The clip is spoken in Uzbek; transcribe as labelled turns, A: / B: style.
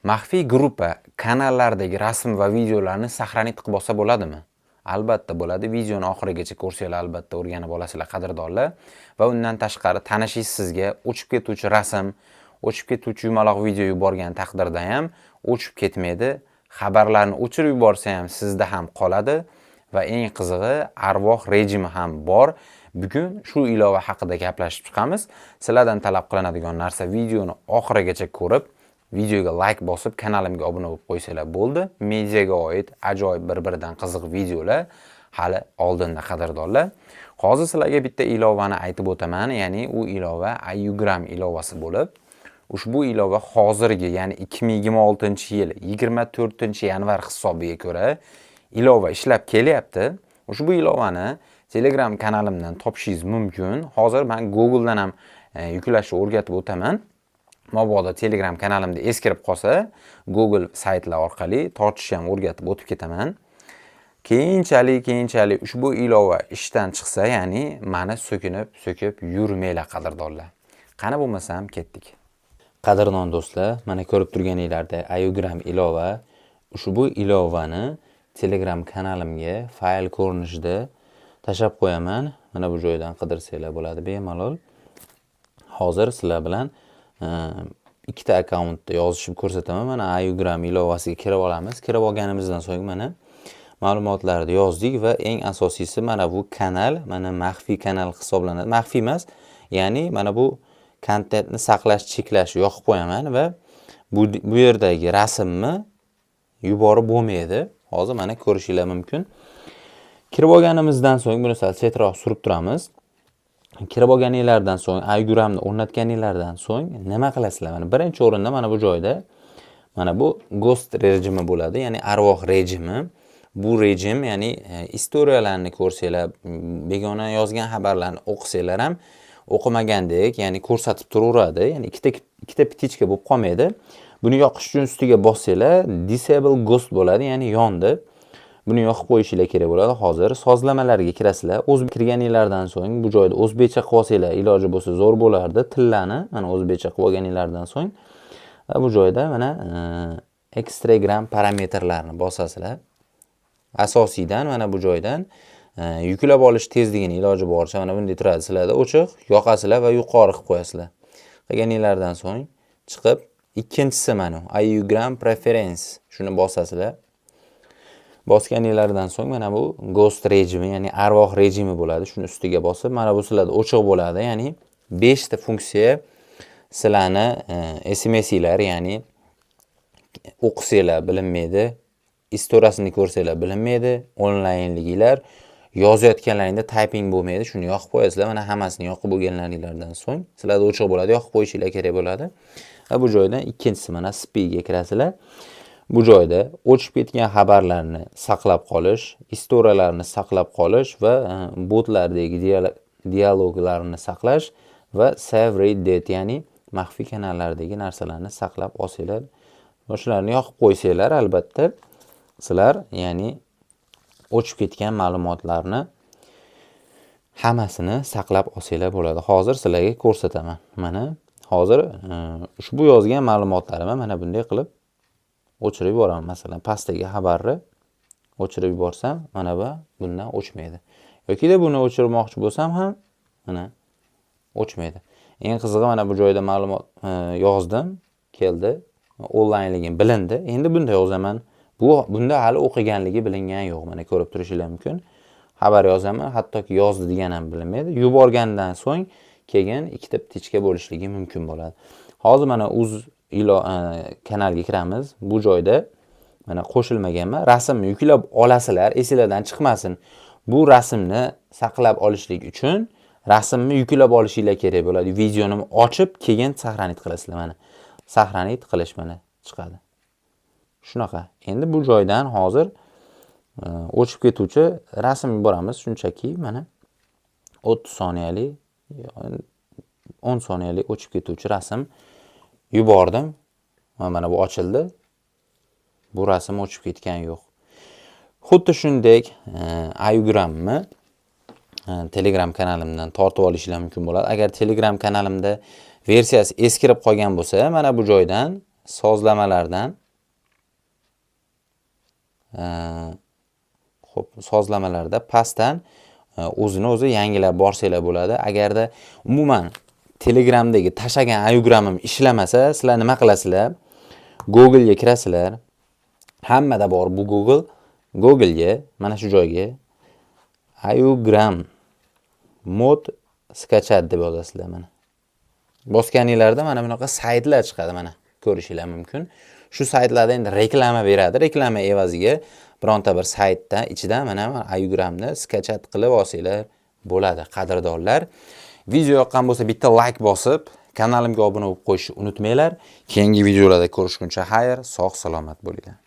A: Maxfiy gruppa kanallardagi rasm va videolarni saqlanib qilib olsa bo'ladimi? Albatta bo'ladi. Videoni oxirigacha ko'rsanglar albatta o'rganib olasizlar qadrdonlar. Va undan tashqari tanishingiz sizga o'chib ketuvchi rasm, o'chib ketuvchi yumaloq video yuborgan taqdirda ham o'chib ketmaydi. Xabarlarni o'chirib yuborsa ham sizda ham qoladi va eng qizig'i arvoh rejimi ham bor. Bugun shu ilova haqida gaplashib chiqamiz. Sizlardan talab qilinadigan narsa videoni oxirigacha ko'rib, videoga like bosib, kanalimga obuna bo'lib qo'ysanglar bo'ldi. Mediaga oid ajoyib bir-biridan qiziq videolar hali oldinda qadrdonlar. Hozir sizlarga bitta ilovani aytib o'taman, ya'ni u ilova iUgram ilovasi bo'lib, ushbu ilova hozirgi, ya'ni 2026-yil 24-yanvar hisobiga ko'ra ilova ishlab kelyapti. Ushbu ilovani Telegram kanalimdan topishingiz mumkin. Hozir men Google'dan ham yuklashni o'rgatib o'taman. Mabodo Telegram kanalimda eskirib qolsa, Google saytlar orqali tortishni ham o'rgatib o'tib ketaman. Keyinchalik ushbu ilova ishdan chiqsa, ya'ni meni so'kib yurmanglar qadrdonlar. Qani bo'lmasam ketdik. Qadrdon do'stlar, mana ko'rib turganinglarda iUgram ilova, ushbu ilovani Telegram kanalimga fayl ko'rinishida tashlab qo'yaman. Mana bu joydan qidirsanglar bo'ladi bemalol. Hozir sizlar bilan ikkita akkauntda yozishib ko'rsataman. Mana iUgram ilovasiga kirib olamiz. Kirib olganimizdan so'ng mana ma'lumotlarni yozdik va eng asosiysi mana bu kanal, mana maxfiy kanal hisoblanadi. Maxfiy emas, ya'ni mana bu kontentni saqlash, cheklash yoqib qo'yaman va bu yerdagi rasmni yuborib bo'lmaydi. Hozir mana ko'rishingiz mumkin. Kirib olganimizdan so'ng buni sal setroq surib turamiz. Kirib olganinglardan so'ng, iUgramni o'rnatganinglardan so'ng nima qilasizlar? Mana birinchi o'rinda mana bu joyda mana bu ghost rejimi bo'ladi, ya'ni arvoh rejimi. Bu rejim, ya'ni istoriyalarni ko'rsanglar, begona yozgan xabarlarni o'qisanglar ham o'qimagandek, ya'ni ko'rsatib turaveradi. Ya'ni ikkita pitichka bo'lib qolmaydi. Buni yoqish uchun ustiga bossanglar, disable ghost bo'ladi, ya'ni yondi. Buni yoqib qo'yishingiz kerak bo'ladi. Hozir sozlamalarga kirasizlar. O'zbek kirganinglardan so'ng bu joyda o'zbekcha qilib olsanglar, iloji bo'lsa zo'r bo'lardi. Tillarni mana o'zbekcha qilib olganinglardan so'ng bu joyda mana Instagram parametrlarini bosasizlar. Asosiydan mana bu joydan yuklab olish tezligini iloji boricha mana bunday turadi. Sizlarda o'chiq yoqasizlar va yuqori qilib qo'yasizlar. Qilganinglardan so'ng chiqib ikkinchisi mana iUgram preference shuni bosasizlar. Bosganinglardan so'ng mana bu ghost rejimi, ya'ni arvoh rejimi bo'ladi. Shuni ustiga bosib, mana bu sizlarda o'chiq bo'ladi. Ya'ni 5 ta funksiya sizlarni SMS'lar, ya'ni o'qisanglar bilinmaydi, istoriyasini ko'rsanglar bilinmaydi, onlaynliginglar, yozayotganlaringda typing bo'lmaydi. Shuni yoqib qo'yasizlar. Mana hammasini yoqib bo'lganlaringlardan so'ng sizlarda o'chiq bo'ladi, yoqib qo'yishingiz kerak bo'ladi. Va bu joydan ikkinchisi mana SPga kirasizlar. Bu joyda o'chib ketgan xabarlarni saqlab qolish, istoriyalarni saqlab qolish va botlardagi dialoglarni saqlash va save read date, ya'ni maxfiy kanallardagi narsalarni saqlab olsanglar, shularni yoqib qo'ysanglar, albatta sizlar, ya'ni o'chib ketgan ma'lumotlarni hammasini saqlab olsanglar bo'ladi. Hozir sizlarga ko'rsataman. Mana hozir ushbu yozgan ma'lumotlarimni mana bunday qilib o'chirib yuboraman. Masalan, pastdagi xabarni o'chirib yuborsam, mana bu bundan o'chmaydi. Yoki-da buni o'chirmoqchi bo'lsam ham mana o'chmaydi. Eng qizig'i mana bu joyda ma'lumot yozdim, keldi, onlaynligim bilindi. Endi bunda yozaman. Bunda hali o'qiganligi bilingan yo'q. Mana ko'rib turishingiz mumkin. Xabar yozaman, hattoki yozdi degan ham bilinmaydi. Yuborgandan so'ng keyin ikkita pitichka bo'lishligi mumkin bo'ladi. Hozir mana kanalga kiramiz. Bu joyda mana qo'shilmaganman. Rasmni yuklab olasizlar, esingizdan chiqmasin. Bu rasmni saqlab olishlik uchun rasmni yuklab olishingiz kerak bo'ladi. Videoni ochib, keyin saqlanib qilasizlar mana. Saqlanib qilish mana chiqadi. Shunaqa. Endi bu joydan hozir o'chib ketuvchi rasm yuboramiz. Shunchaki mana 30 soniyalik, 10 soniyalik o'chib ketuvchi rasm yubordim. Mana bu ochildi. Bu rasm o'chib ketgan yo'q. Xuddi shunday iUgramni Telegram kanalimdan tortib olishingiz mumkin bo'ladi. Agar Telegram kanalimda versiyasi eskirib qolgan bo'lsa, mana bu joydan sozlamalardan xo'p, sozlamalarda pastdan o'zini o'zi yangilab borsanglar bo'ladi. Agarda umuman Telegramdagi tashagan iogramim ishlamasa, sizlar nima qilasizlar? Google ga kirasizlar. Hammada bor bu Google. Google ga mana shu joyga iogram mod skachat deb yozasizlar mana. Bosganinglarda mana bunaqa saytlar chiqadi mana. Ko'rishinglar mumkin. Shu saytlarda endi reklama beradi. Reklama evaziga bironta bir saytda ichida mana iogramni skachat qilib olsanglar bo'ladi, qadrdonlar. Video yoqqan bo'lsa bitta like bosib, kanalimga obuna bo'lib qo'yishni unutmanglar. Keyingi videolarda ko'rishguncha xayr, sog' salomat bo'linglar.